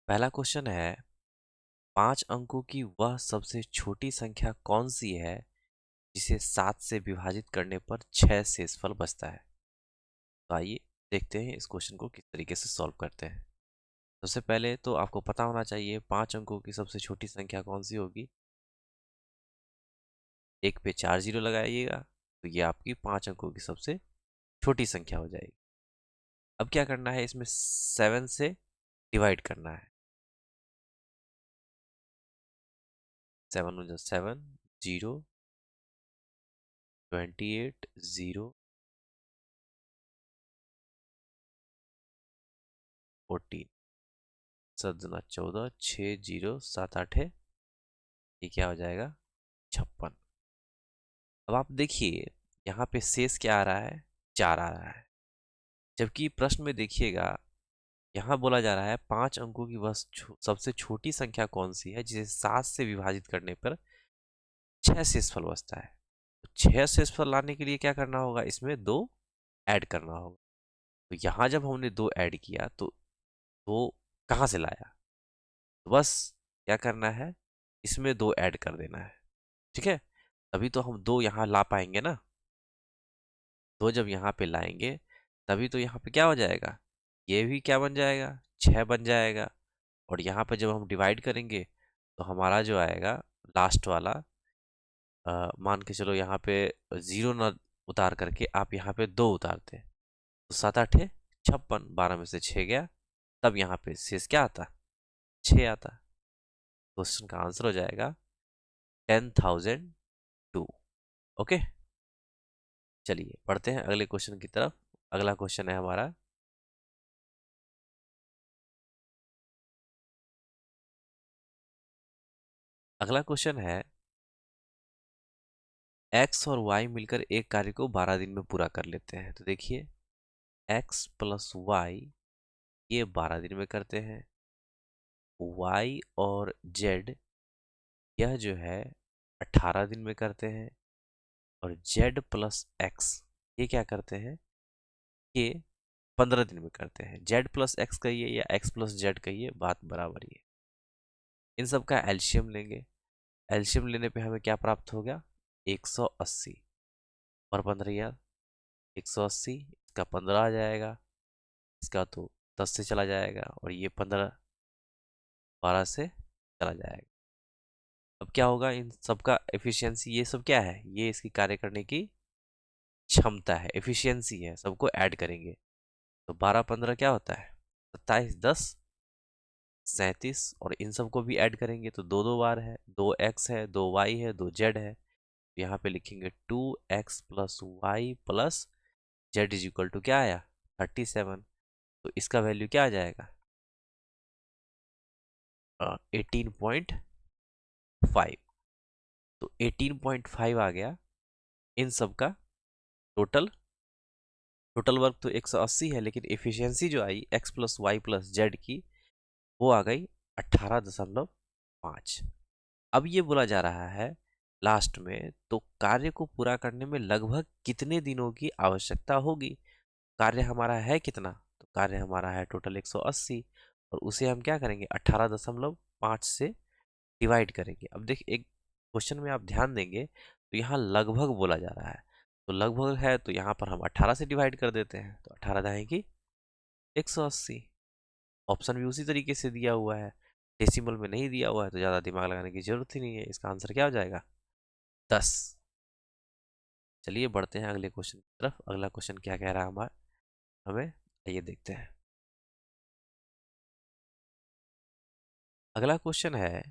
पहला क्वेश्चन है 5 अंकों की वह सबसे छोटी संख्या कौन सी है जिसे 7 से विभाजित करने पर 6 शेषफल बचता है। तो आइए देखते हैं इस क्वेश्चन को किस तरीके से सॉल्व करते हैं। सबसे पहले तो आपको पता होना चाहिए 5 अंकों की सबसे छोटी संख्या कौन सी होगी। एक पे 4 जीरो लगाइएगा तो ये आपकी 5 अंकों की सबसे छोटी संख्या हो जाएगी। अब क्या करना है, इसमें 7 से डिवाइड करना है। 7 0 28 0 14 7 14 6 0 7 8 है, ये क्या हो जाएगा 56। अब आप देखिए यहाँ पे शेष क्या आ रहा है, 4 आ रहा है। जबकि प्रश्न में देखिएगा यहाँ बोला जा रहा है 5 अंकों की वह सबसे छोटी संख्या कौन सी है जिसे 7 से विभाजित करने पर 6 शेषफल बचता है। तो 6 शेषफल लाने के लिए क्या करना होगा, इसमें 2 ऐड करना होगा। तो यहाँ जब हमने 2 ऐड किया तो 2 कहाँ से लाया, तो बस क्या करना है, इसमें 2 ऐड कर देना है। ठीक है, तभी तो हम 2 यहाँ ला पाएंगे ना। 2 जब यहाँ पे लाएंगे तभी तो यहाँ पे क्या हो जाएगा, ये भी क्या बन जाएगा 6 बन जाएगा। और यहाँ पे जब हम डिवाइड करेंगे तो हमारा जो आएगा लास्ट वाला, मान के चलो यहाँ पे 0 ना उतार करके आप यहाँ पे 2 उतारते हैं तो 7 8 56, 12 में से 6 गया, तब यहाँ पे शेष क्या आता, 6 आता। क्वेश्चन का आंसर हो जाएगा 10,002। ओके, चलिए पढ़ते हैं अगले क्वेश्चन की तरफ। अगला क्वेश्चन है हमारा, अगला क्वेश्चन है x और y मिलकर एक कार्य को 12 दिन में पूरा कर लेते हैं। तो देखिए x प्लस वाई ये 12 दिन में करते हैं, y और z यह जो है 18 दिन में करते हैं, और z प्लस x ये क्या करते हैं, ये 15 दिन में करते हैं। z प्लस x कहिए या x प्लस z कहिए, बात बराबर ही है। इन सब का एल्शियम लेंगे, एल्शियम लेने पे हमें क्या प्राप्त हो गया 180, और 15 यार 180, इसका 15 आ जाएगा, इसका तो 10 से चला जाएगा, और ये 15 12 से चला जाएगा। अब क्या होगा, इन सब का एफिशिएंसी, ये सब क्या है, ये इसकी कार्य करने की क्षमता है, एफिशिएंसी है। सबको ऐड करेंगे तो 12 15 क्या होता है 27, 10 37, और इन सबको भी ऐड करेंगे तो 2 2 बार है, 2x है, 2y है, 2z है। यहाँ पे लिखेंगे 2x plus y plus z is equal to क्या आया 37। तो इसका वैल्यू क्या आ जाएगा 18.5। तो 18.5 आ गया इन सब का टोटल। टोटल वर्क तो 180 है, लेकिन एफिशिएंसी जो आई x plus y plus z की वो आ गई 18.5। अब ये बोला जा रहा है लास्ट में तो कार्य को पूरा करने में लगभग कितने दिनों की आवश्यकता होगी। कार्य हमारा है कितना, तो कार्य हमारा है टोटल 180, और उसे हम क्या करेंगे 18.5 से डिवाइड करेंगे। अब देख एक क्वेश्चन में आप ध्यान देंगे तो यहाँ लगभग बोला जा रहा है, तो लगभग है तो यहाँ पर हम 18 से डिवाइड कर देते हैं, तो 18 जाएगी 180। ऑप्शन भी उसी तरीके से दिया हुआ है, डेसिमल में नहीं दिया हुआ है, तो ज़्यादा दिमाग लगाने की जरूरत ही नहीं है। इसका आंसर क्या हो जाएगा 10। चलिए बढ़ते हैं अगले क्वेश्चन की तरफ। अगला क्वेश्चन क्या कह रहा है हमारा, हमें आइए देखते हैं। अगला क्वेश्चन है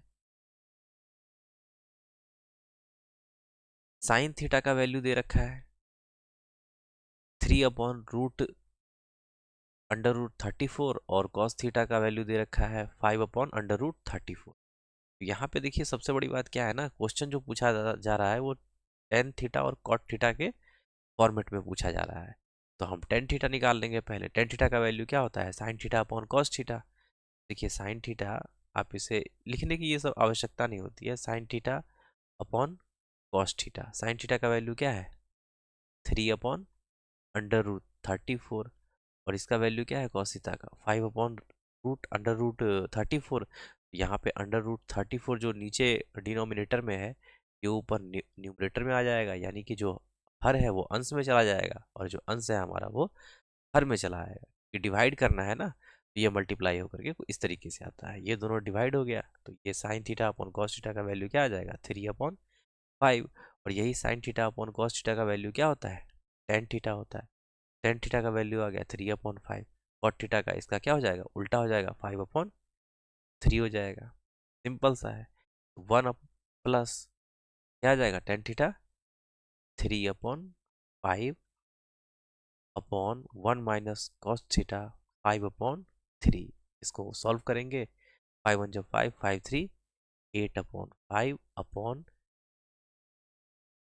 साइन थीटा का वैल्यू दे रखा है 3/√34, और कॉस थीटा का वैल्यू दे रखा है 5/√34। यहाँ पे देखिए सबसे बड़ी बात क्या है ना, क्वेश्चन जो पूछा जा रहा है वो टेन थीटा और कॉट थीटा के फॉर्मेट में पूछा जा रहा है। तो हम टेन थीटा निकाल लेंगे पहले। टेन थीटा का वैल्यू क्या होता है sine theta upon cos theta. देखिए साइन थीटा, आप इसे लिखने की ये सब आवश्यकता नहीं होती है, sine theta upon cos theta. Sine theta का वैल्यू क्या है 3/√34, और इसका वैल्यू क्या है कॉस थीटा का 5/√34। अंडर रूट 34, यहाँ पे अंडर रूट 34 जो नीचे डिनोमिनेटर में है ये ऊपर न्यूमरेटर में आ जाएगा, यानी कि जो हर है वो अंश में चला जाएगा और जो अंश है हमारा वो हर में चला आएगा। ये डिवाइड करना है ना, तो ये मल्टीप्लाई होकर के इस तरीके से आता है, ये दोनों डिवाइड हो गया तो ये sine theta upon cos theta का वैल्यू क्या आ जाएगा 3/5। और यही sine theta upon cos theta का वैल्यू क्या होता है, टेन थीटा होता है। टेन थीटा का वैल्यू आ गया 3/5। कॉट थीटा का इसका क्या हो जाएगा, उल्टा हो जाएगा, 5/3 हो जाएगा। सिंपल सा है। वन अप प्लस क्या आ जाएगा, tan theta 3/5 upon 1 - cos theta 5/3। इसको सॉल्व करेंगे, 5 × 1 = 5, 5 × 3 8/5 अपॉन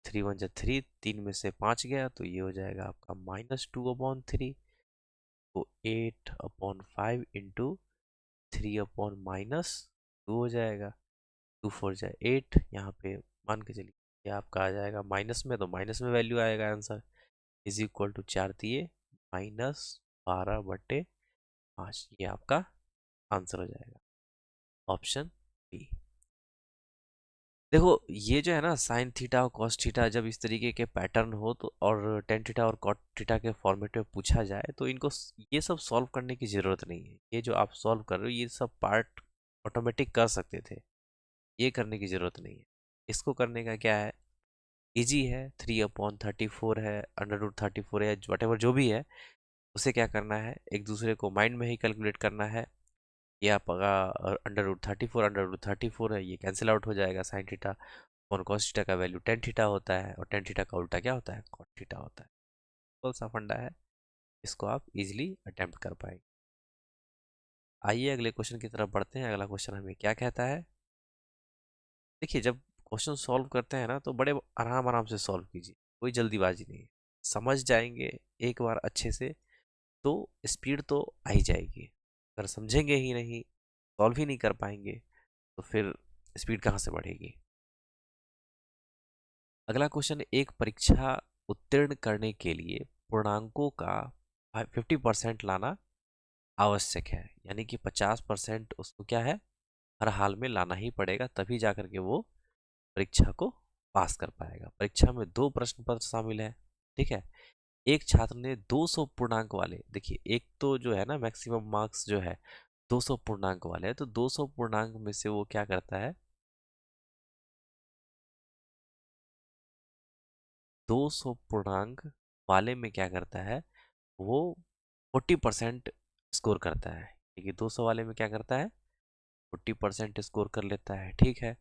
3 × 1 = 3, 3 में से 5 गया तो ये हो जाएगा आपका -2/3। तो 8/5 इंटू 3/-2 हो जाएगा। 2 4 = 8, यहाँ पे मान के चलिए ये आपका आ जाएगा माइनस में, तो माइनस में वैल्यू आएगा आंसर इज इक्वल टू 4 दिए -12/5। ये आपका आंसर हो जाएगा ऑप्शन बी। देखो ये जो है ना साइन थीटा और कॉस थीटा, जब इस तरीके के पैटर्न हो तो और टेन थीटा और कॉट थीटा के फॉर्मेट में पूछा जाए तो इनको ये सब सॉल्व करने की ज़रूरत नहीं है। ये जो आप सॉल्व कर रहे हो ये सब पार्ट ऑटोमेटिक कर सकते थे, ये करने की ज़रूरत नहीं है। इसको करने का क्या है, इजी है, 3/34 है, √34 है, वट एवर जो भी है उसे क्या करना है, एक दूसरे को माइंड में ही कैलकुलेट करना है। ये आपका √34 है, ये कैंसिल आउट हो जाएगा। साइन थीटा और कॉस थीटा का वैल्यू टेन थीटा होता है और टेन थीटा का उल्टा क्या होता है, कॉट थीटा होता है। सिंपल सा फंडा है, इसको आप इजीली अटेम्प्ट कर पाएंगे। आइए अगले क्वेश्चन की तरफ बढ़ते हैं। अगला क्वेश्चन हमें क्या कहता है, देखिए जब क्वेश्चन सॉल्व करते हैं ना तो बड़े आराम आराम से सॉल्व कीजिए, कोई जल्दीबाजी नहीं है। समझ जाएंगे एक बार अच्छे से तो स्पीड तो आ ही जाएगी। अगर समझेंगे ही नहीं, सॉल्व ही नहीं कर पाएंगे तो फिर स्पीड कहाँ से बढ़ेगी। अगला क्वेश्चन, एक परीक्षा उत्तीर्ण करने के लिए पूर्णांकों का 50% लाना आवश्यक है, यानी कि 50% उसको क्या है, हर हाल में लाना ही पड़ेगा, तभी जा करके वो परीक्षा को पास कर पाएगा। परीक्षा में 2 प्रश्न पत्र शामिल है, ठीक है। एक छात्र ने 200 पूर्णांक वाले, देखिए एक तो जो है ना मैक्सिमम मार्क्स जो है 200 पूर्णांक वाले है, तो 200 पूर्णांक में से वो क्या करता है, 200 पूर्णांक वाले में क्या करता है, वो 40% स्कोर करता है। देखिए 200 वाले में क्या करता है, 40% स्कोर कर लेता है, ठीक है।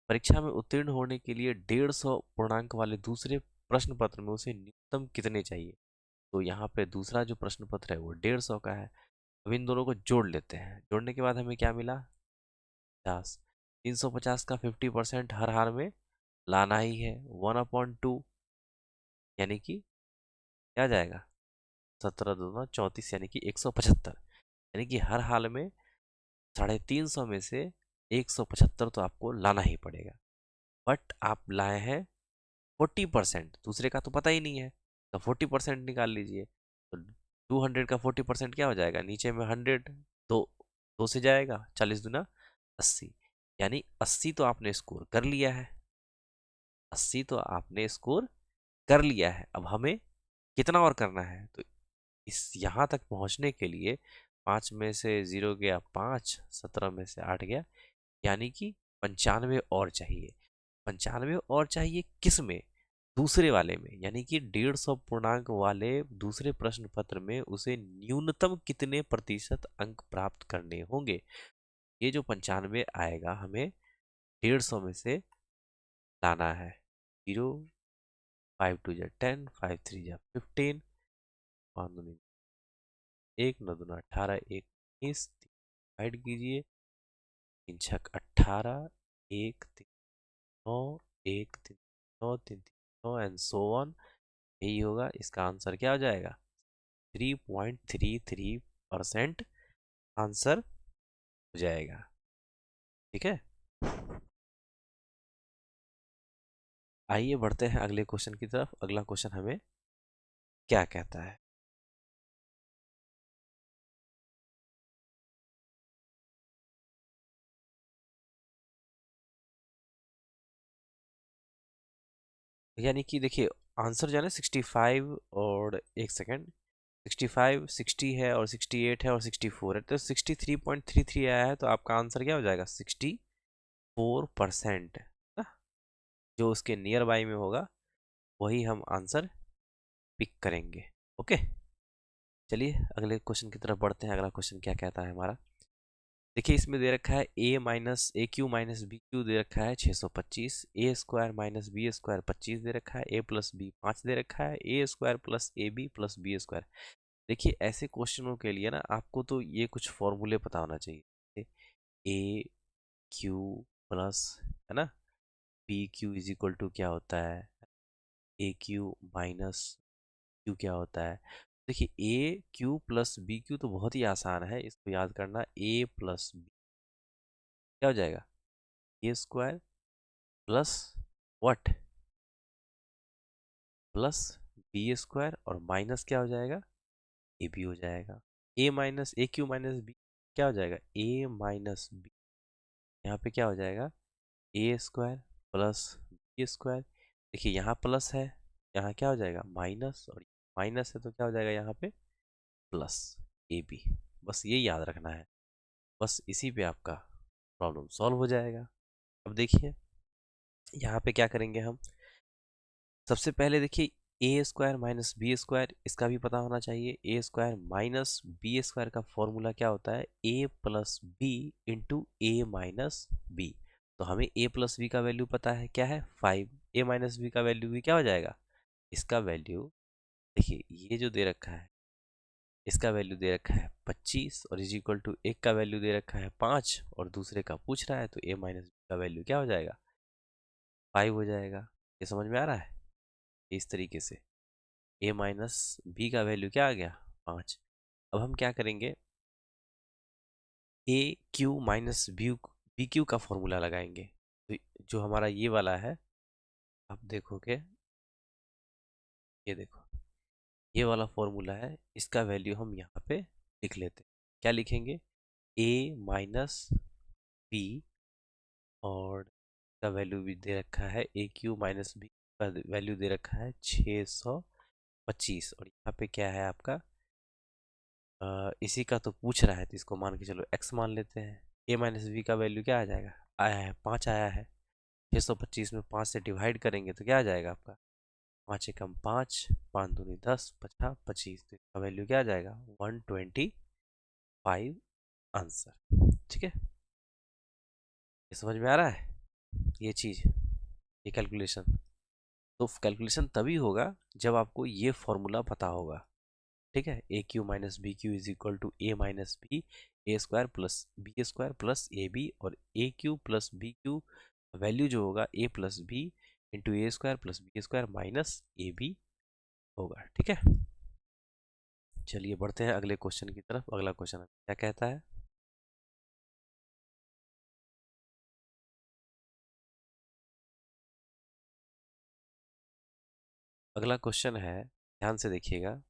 परीक्षा में उत्तीर्ण होने के लिए 150 पूर्णांक वाले दूसरे प्रश्न पत्र में उसे न्यूनतम कितने चाहिए। तो यहाँ पे दूसरा जो प्रश्न पत्र है वो 150 का है। अब इन दोनों को जोड़ लेते हैं, जोड़ने के बाद हमें क्या मिला, 50। 350 का 50% हर हाल में लाना ही है, 1/2, यानी कि क्या जाएगा, 17×2 = 34, यानी कि 175, यानी कि हर हाल में 350 में से 175 तो आपको लाना ही पड़ेगा। बट आप लाए हैं 40%, दूसरे का तो पता ही नहीं है, तो 40% निकाल लीजिए। तो 200 का 40% क्या हो जाएगा, नीचे में 100, तो 2 से जाएगा, 40×2 = 80, यानी 80 तो आपने स्कोर कर लिया है। 80 तो आपने स्कोर कर लिया है। अब हमें कितना और करना है, तो इस यहाँ तक पहुँचने के लिए 5 में से 0 गया 5, 17 में से 8 गया, यानी कि 95 और चाहिए। 95 और चाहिए किस में, दूसरे वाले में, यानी कि 150 पूर्णांक वाले दूसरे प्रश्न पत्र में उसे न्यूनतम कितने प्रतिशत अंक प्राप्त करने होंगे। ये जो 95 आएगा हमें 150 में से लाना है। 0, 5 2 = 10, 5 3 = 15, 5 2 1, 9 2 18, 1 19, डिवाइड कीजिए, 3 6 18, 1 3 9, 1 3 9, 3 3 9 एंड सो ऑन। यही होगा, इसका आंसर क्या हो जाएगा, 3.33% आंसर हो जाएगा, ठीक है। आइए बढ़ते हैं अगले क्वेश्चन की तरफ। अगला क्वेश्चन हमें क्या कहता है, यानी कि देखिए आंसर जो है ना 65 और एक सेकेंड 65 60 है और 68 है और 64 है, तो 63.33 आया है, तो आपका आंसर क्या हो जाएगा 64%। जो उसके नियर बाई में होगा वही हम आंसर पिक करेंगे। ओके, चलिए अगले क्वेश्चन की तरफ बढ़ते हैं। अगला क्वेश्चन क्या कहता है हमारा, देखिए इसमें दे रखा है a - aq - b q दे रखा है 625, A square minus B square 25 दे रखा है, a प्लस बी 5 दे रखा है, A square plus A B plus B square. देखिए ऐसे क्वेश्चनों के लिए ना आपको तो ये कुछ फॉर्मूले पता होना चाहिए। ए क्यू प्लस, है ना, p q is equal to क्या होता है, ए क्यू माइनस क्यू क्या होता है। देखिए ए क्यू प्लस बी क्यू तो बहुत ही आसान है, इसको याद करना। ए प्लस बी क्या हो जाएगा, A square plus what, plus B square और माइनस क्या हो जाएगा, ए बी हो जाएगा। A minus A Q minus B क्या हो जाएगा, ए माइनस बी, यहाँ पे क्या हो जाएगा A square plus B square. देखिए यहाँ प्लस है, यहाँ क्या हो जाएगा माइनस, और माइनस है तो क्या हो जाएगा यहाँ पे प्लस ए बी। बस ये याद रखना है, बस इसी पे आपका प्रॉब्लम सॉल्व हो जाएगा। अब देखिए यहाँ पे क्या करेंगे हम, सबसे पहले देखिए ए स्क्वायर माइनस बी स्क्वायर इसका भी पता होना चाहिए। ए स्क्वायर माइनस बी स्क्वायर का फॉर्मूला क्या होता है, ए प्लस बी इंटू ए माइनस बी। तो हमें ए प्लस बी का वैल्यू पता है क्या है 5, ए माइनस बी का वैल्यू भी क्या हो जाएगा, इसका वैल्यू देखिए ये जो दे रखा है इसका वैल्यू दे रखा है 25 और इज इक्वल टू एक का वैल्यू दे रखा है 5 और दूसरे का पूछ रहा है, तो ए माइनस बी का वैल्यू क्या हो जाएगा 5 हो जाएगा। ये समझ में आ रहा है, इस तरीके से ए माइनस बी का वैल्यू क्या आ गया 5। अब हम क्या करेंगे, ए क्यू माइनस बी क्यू का फॉर्मूला लगाएंगे। तो जो हमारा ये वाला है, आप देखोगे ये देखो ये वाला फॉर्मूला है, इसका वैल्यू हम यहाँ पे लिख लेते हैं। क्या लिखेंगे, ए माइनस बी और का वैल्यू भी दे रखा है ए क्यू माइनस बी का वैल्यू दे रखा है 625, और यहाँ पे क्या है आपका इसी का तो पूछ रहा है, तो इसको मान के चलो x मान लेते हैं। ए माइनस बी का वैल्यू क्या आ जाएगा, आया है 5 आया है। 625 में 5 से डिवाइड करेंगे तो क्या आ जाएगा आपका, 5 एकम 5, 5 दूनी 10, 50 25, तो इसका वैल्यू क्या आ जाएगा 125 आंसर। ठीक है, ये समझ में आ रहा है ये चीज़, ये कैलकुलेशन। तो कैलकुलेशन तभी होगा जब आपको ये फॉर्मूला पता होगा। ठीक है, A Q minus B cube is equal to A minus B A square plus B square plus A B, और A cube plus B cube value जो होगा A plus B into A square plus B square minus A B होगा। ठीक है, चलिए बढ़ते हैं अगले क्वेश्चन की तरफ। अगला क्वेश्चन क्या कहता है, अगला क्वेश्चन है, ध्यान से देखिएगा,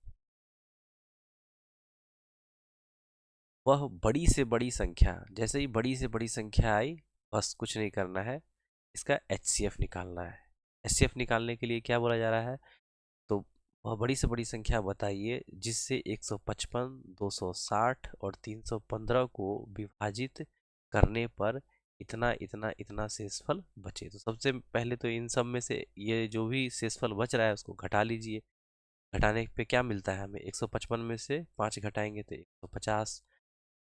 वह बड़ी से बड़ी संख्या, जैसे ही बड़ी से बड़ी संख्या आई बस कुछ नहीं करना है, इसका एचसीएफ निकालना है। एचसीएफ निकालने के लिए क्या बोला जा रहा है, तो वह बड़ी से बड़ी संख्या बताइए जिससे 155, 260 और 315 को विभाजित करने पर इतना इतना इतना शेषफल बचे। तो सबसे पहले तो इन सब में से ये जो भी शेषफल बच रहा है उसको घटा लीजिए। घटाने पे क्या मिलता है हमें, 155 में से 5 घटाएंगे तो 150,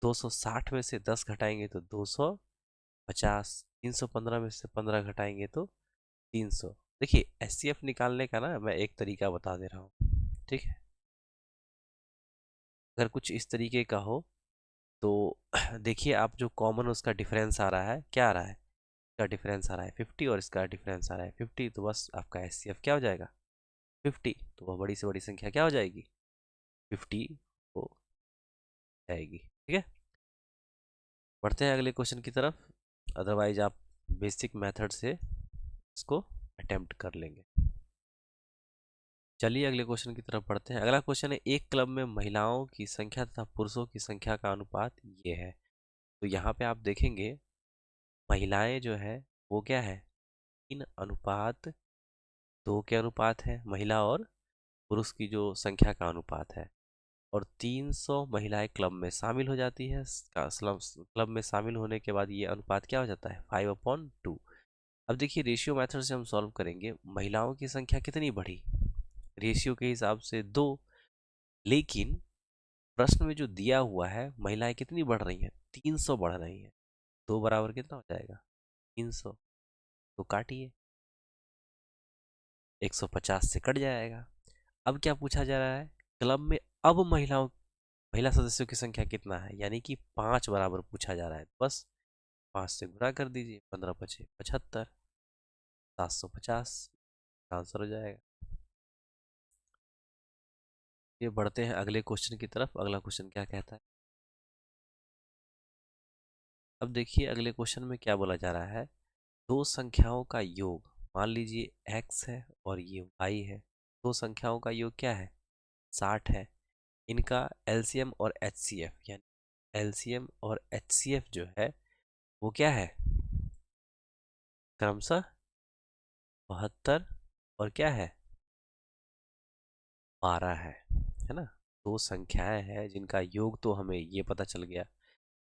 260 में से 10 घटाएंगे तो 250, 315 में से 15 घटाएंगे तो 300। देखिए एचसीएफ निकालने का ना मैं एक तरीका बता दे रहा हूँ। ठीक है, अगर कुछ इस तरीके का हो तो देखिए आप जो कॉमन उसका डिफरेंस आ रहा है, क्या आ रहा है, इसका डिफरेंस आ रहा है 50 और इसका डिफरेंस आ रहा है 50, तो बस आपका एचसीएफ क्या हो जाएगा 50, तो वह बड़ी से बड़ी संख्या क्या हो जाएगी 50 हो जाएगी। ठीक है, बढ़ते हैं अगले क्वेश्चन की तरफ, अदरवाइज आप बेसिक मेथड से इसको अटेम्प्ट कर लेंगे। चलिए अगले क्वेश्चन की तरफ बढ़ते हैं। अगला क्वेश्चन है, एक क्लब में महिलाओं की संख्या तथा पुरुषों की संख्या का अनुपात ये है। तो यहाँ पे आप देखेंगे महिलाएं जो है वो क्या है 3 अनुपात 2 के अनुपात है, महिला और पुरुष की जो संख्या का अनुपात है, और 300 महिलाएं क्लब में शामिल हो जाती है। क्लब में शामिल होने के बाद ये अनुपात क्या हो जाता है, 5/2। अब देखिए रेशियो मेथड से हम सॉल्व करेंगे, महिलाओं की संख्या कितनी बढ़ी, रेशियो के हिसाब से 2, लेकिन प्रश्न में जो दिया हुआ है महिलाएं कितनी बढ़ रही हैं, 300 बढ़ रही हैं। 2 बराबर कितना हो जाएगा, 300, तो काटिए, 150 से कट जाएगा। अब क्या पूछा जा रहा है, क्लब में अब महिला सदस्यों की संख्या कितना है, यानी कि 5 बराबर पूछा जा रहा है। बस 5 से गुणा कर दीजिए, 15 पचे 75, 750 आंसर हो जाएगा। ये बढ़ते हैं अगले क्वेश्चन की तरफ। अगला क्वेश्चन क्या कहता है, अब देखिए अगले क्वेश्चन में क्या बोला जा रहा है, दो संख्याओं का योग, मान लीजिए x है और ये y है, दो संख्याओं का योग क्या है, 60 है। इनका एलसीएम और एचसीएफ, यानी एलसीएम और एचसीएफ जो है वो क्या है, क्रमशः 72 और क्या है, 12 है ना। दो संख्याएं हैं जिनका योग तो हमें ये पता चल गया,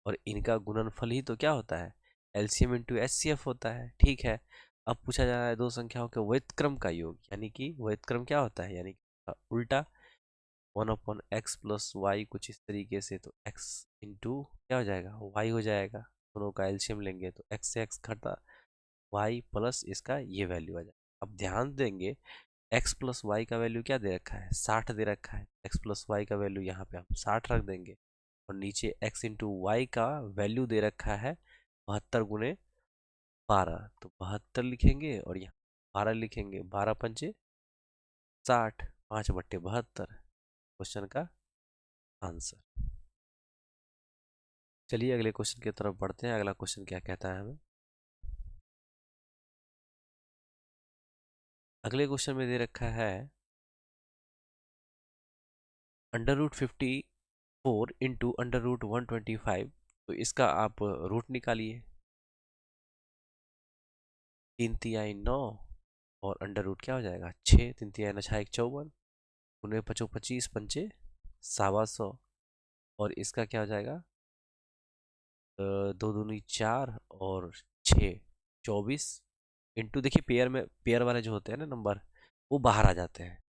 और इनका गुणनफल ही तो क्या होता है, एलसीएम इंटू एचसीएफ होता है, ठीक है। अब पूछा जा रहा है दो संख्याओं के व्युत्क्रम का योग, यानी कि व्युत्क्रम क्या होता है, यानी उल्टा 1/x+y, कुछ इस तरीके से, तो x इंटू क्या हो जाएगा, y हो जाएगा। दोनों का एलसीएम लेंगे तो x से x घटा, y प्लस इसका ये वैल्यू आ जाएगा। अब ध्यान देंगे x प्लस वाई का वैल्यू क्या दे रखा है, 60 दे रखा है, x प्लस वाई का वैल्यू यहाँ पे हम 60 रख देंगे, और नीचे x इंटू वाई का वैल्यू दे रखा है 72 × 12, तो 72 लिखेंगे और यहाँ 12 लिखेंगे, 12×5 = 60, 5/72 क्वेश्चन का आंसर। चलिए अगले क्वेश्चन की तरफ बढ़ते हैं। अगला क्वेश्चन क्या कहता है हमें, अगले क्वेश्चन में दे रखा है √54 इंटू √125, तो इसका आप रूट निकालिए। 3×3 = 9, और अंडर रूट क्या हो जाएगा, 6, 3×3 = 54, 5×5 = 25, 125, और इसका क्या हो जाएगा, 2×2 = 4 और 6 24, इंटू देखिए पेयर में, पेयर वाले जो होते हैं ना नंबर, वो बाहर आ जाते हैं।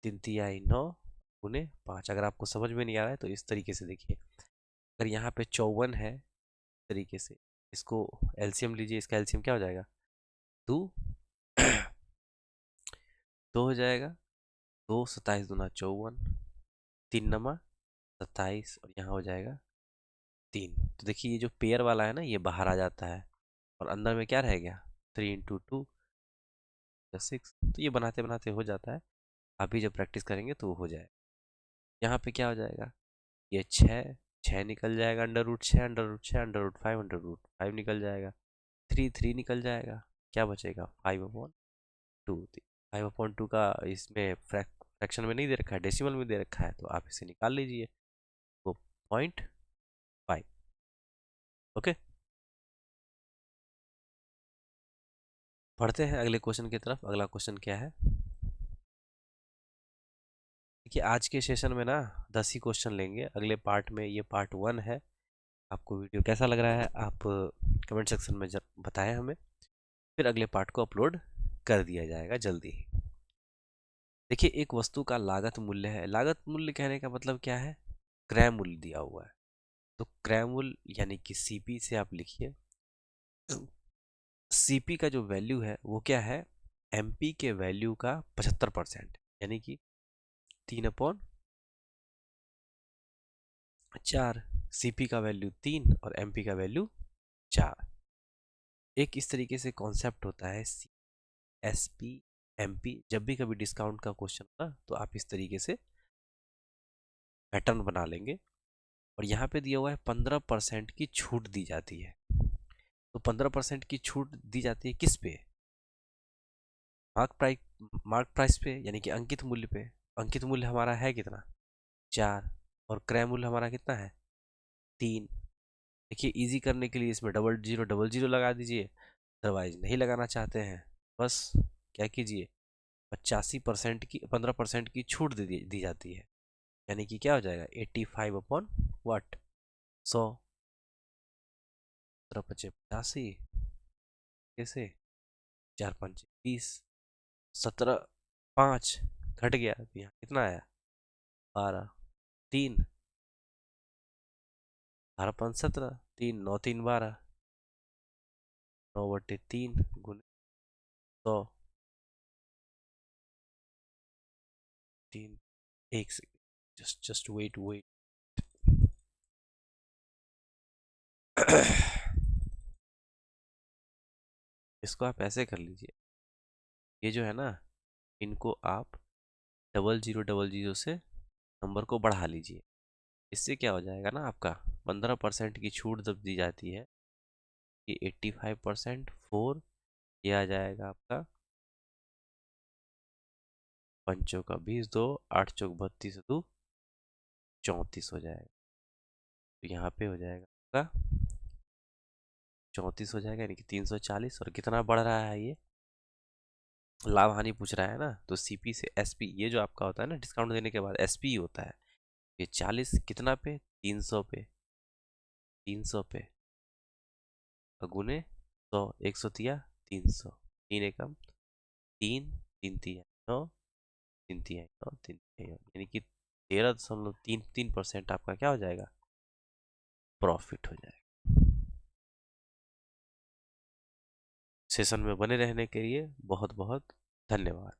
3×3 = 9 गुने 5। अगर आपको समझ में नहीं आ रहा है तो इस तरीके से देखिए, अगर यहाँ पे 54 है तरीके से, इसको एलसीएम लीजिए, इसका एलसीएम क्या हो जाएगा, 2 2 हो जाएगा, 2 27×2 = 54, 3×9 = 27, और यहाँ हो जाएगा 3। तो देखिए ये जो पेयर वाला है ना ये बाहर आ जाता है, और अंदर में क्या रह गया, 3×2 = 6, तो ये बनाते बनाते हो जाता है। अभी जब प्रैक्टिस करेंगे तो वो हो जाए। यहाँ पे क्या हो जाएगा, ये 6 6 निकल जाएगा, √6 √6 √5 √5 निकल जाएगा, 3 3 निकल जाएगा, क्या बचेगा, 5/2। 5/2 का इसमें फ्रैक्शन में नहीं दे रखा है, डेसिमल में दे रखा है, तो आप इसे निकाल लीजिए, तो 0.5। ओके, पढ़ते हैं अगले क्वेश्चन की तरफ। अगला क्वेश्चन क्या है, देखिए आज के सेशन में ना 10 ही क्वेश्चन लेंगे, अगले पार्ट में, ये पार्ट 1 है। आपको वीडियो कैसा लग रहा है आप कमेंट सेक्शन में बताएं हमें, फिर अगले पार्ट को अपलोड कर दिया जाएगा जल्दी ही। देखिए एक वस्तु का लागत मूल्य है, लागत मूल्य कहने का मतलब क्या है, क्रय मूल्य दिया हुआ है, तो क्रय मूल्य यानी कि सीपी से आप लिखिए, सीपी का जो वैल्यू है वो क्या है, एमपी के वैल्यू का 75%, यानी कि 3/4। सीपी का वैल्यू 3 और एमपी का वैल्यू 4। एक इस तरीके से कॉन्सेप्ट होता है सी एस पी एमपी, जब भी कभी डिस्काउंट का क्वेश्चन होगा तो आप इस तरीके से पैटर्न बना लेंगे। और यहाँ पे दिया हुआ है 15% की छूट दी जाती है, तो 15% की छूट दी जाती है किस पे, मार्क प्राइस पे, यानी कि अंकित मूल्य पे। अंकित मूल्य हमारा है कितना, 4, और क्रय मूल्य हमारा कितना है, 3। देखिए इजी करने के लिए इसमें डबल जीरो लगा दीजिए, अदरवाइज नहीं लगाना चाहते हैं, बस क्या कीजिए, 85% की 15% की छूट दी जाती है। यानी कि क्या हो जाएगा, 85 अपॉन वट, 100, 17 × 85, कैसे, 4×5 = 20, 17, 5 घट गया तो यहाँ कितना आया, 12, 3, 12×5 = 17, 3 9 3 12, 9/3 गुने 100, 3, 1 सेकेंड, जस्ट वेट। इसको आप ऐसे कर लीजिए, ये जो है ना, इनको आप 0000 से नंबर को बढ़ा लीजिए। इससे क्या हो जाएगा ना, आपका 15% की छूट जब दी जाती है, ये 85% 4, ये आ जाएगा आपका 5 × 20 2, 8 × 32 2, 34 हो जाएगा। तो यहाँ पे हो जाएगा आपका 34 हो जाएगा, यानी कि 340। और कितना बढ़ रहा है ये, लाभ हानि पूछ रहा है ना, तो सीपी से एसपी, ये जो आपका होता है ना डिस्काउंट देने के बाद एसपी होता है, ये 40 कितना पे, 300 पे, 300 पे गुने 100, 100 तिया 300, 3 एकम 3, 3 तिया 9, 3 तिया 9, 3 तिया 9, यानी कि 13.33% आपका क्या हो जाएगा, प्रॉफिट हो जाएगा। सेशन में बने रहने के लिए बहुत बहुत धन्यवाद।